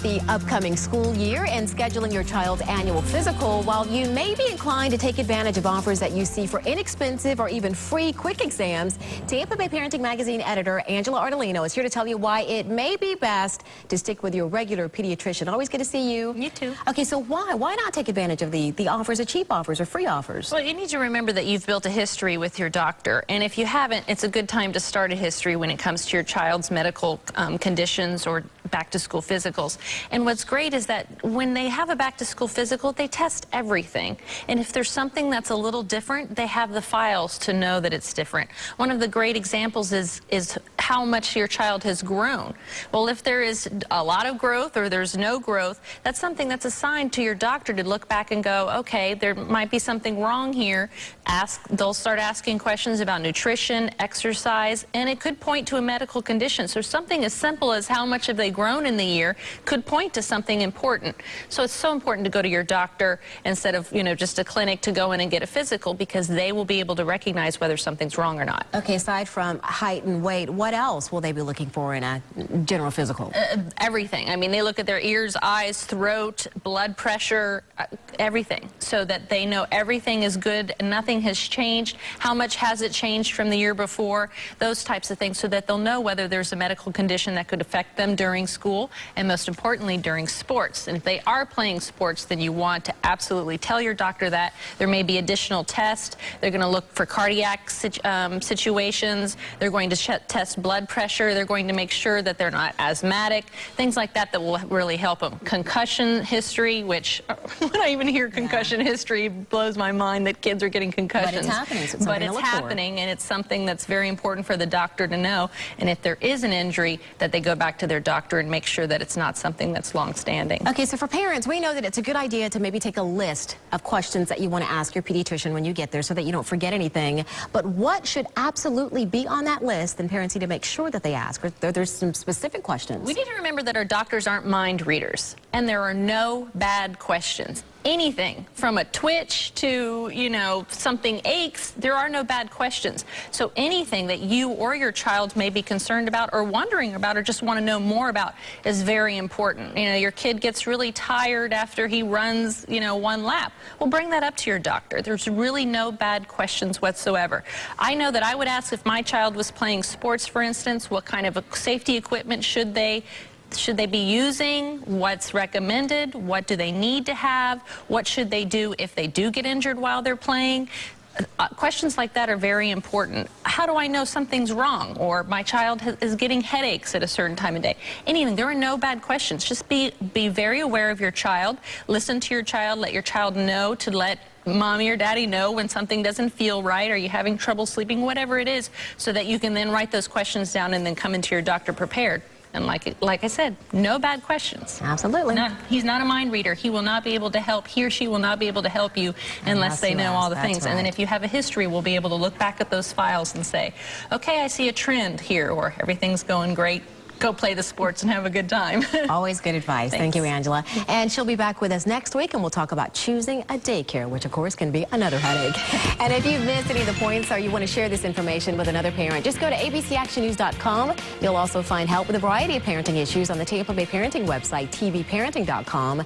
The upcoming school year and scheduling your child's annual physical. While you may be inclined to take advantage of offers that you see for inexpensive or even free quick exams, Tampa Bay Parenting Magazine editor Angela Ardolino is here to tell you why it may be best to stick with your regular pediatrician. Always good to see you. You too. Okay, so why not take advantage of the offers, the cheap offers or free offers? Well, you need to remember that you've built a history with your doctor, and if you haven't, it's a good time to start a history when it comes to your child's medical conditions or back-to-school physicals. And what's great is that when they have a back-to-school physical, they test everything. And if there's something that's a little different, they have the files to know that it's different. One of the great examples is how much your child has grown. Well, if there is a lot of growth or there's no growth, that's something that's assigned to your doctor to look back and go, okay, there might be something wrong here. They'll start asking questions about nutrition, exercise, and it could point to a medical condition. So something as simple as how much have they grown in the year could point to something important. So it's so important to go to your doctor instead of, just a clinic to go in and get a physical, because they will be able to recognize whether something's wrong or not. Okay, aside from height and weight, what else will they be looking for in a general physical? Everything. I mean, they look at their ears, eyes, throat, blood pressure, everything, so that they know everything is good and nothing has changed. How much has it changed from the year before? Those types of things, so that they'll know whether there's a medical condition that could affect them during school, and most importantly during sports. And if they are playing sports, then you want to absolutely tell your doctor that. There may be additional tests. They're going to look for cardiac situations. They're going to test blood pressure. They're going to make sure that they're not asthmatic, things like that that will really help them. Concussion history, which when I even hear concussion history, blows my mind that kids are getting concussions. But it's happening. So it's happening, and it's something that's very important for the doctor to know. And if there is an injury, that they go back to their doctor and make sure that it's not something that's long-standing. Okay, so for parents, we know that it's a good idea to maybe take a list of questions that you want to ask your pediatrician when you get there so that you don't forget anything. But what should absolutely be on that list, and parents need to make sure that they ask? There's some specific questions. We need to remember that our doctors aren't mind readers, and there are no bad questions. Anything from a twitch to, something aches, there are no bad questions. So anything that you or your child may be concerned about or wondering about or just want to know more about is very important. Your kid gets really tired after he runs, one lap. Well, bring that up to your doctor. There's really no bad questions whatsoever. I know that I would ask if my child was playing sports, for instance, what kind of safety equipment should they be using? What's recommended? What do they need to have? What should they do if they do get injured while they're playing? Questions like that are very important. How do I know something's wrong, or my child is getting headaches at a certain time of day? Anything. There are no bad questions. Just be very aware of your child. Listen to your child. Let your child know to let mommy or daddy know when something doesn't feel right. Are you having trouble sleeping? Whatever it is, so that you can then write those questions down and then come into your doctor prepared. And like I said, no bad questions. Absolutely. He's not a mind reader. He will not be able to help. He or she will not be able to help you unless they know all the things. Right. And then if you have a history, we'll be able to look back at those files and say, okay, I see a trend here, or everything's going great. Go play the sports and have a good time. Always good advice. Thank you, Angela. And she'll be back with us next week, and we'll talk about choosing a daycare, which of course can be another headache. And if you've missed any of the points or you want to share this information with another parent, just go to abcactionnews.com. You'll also find help with a variety of parenting issues on the Tampa Bay Parenting website, tvparenting.com.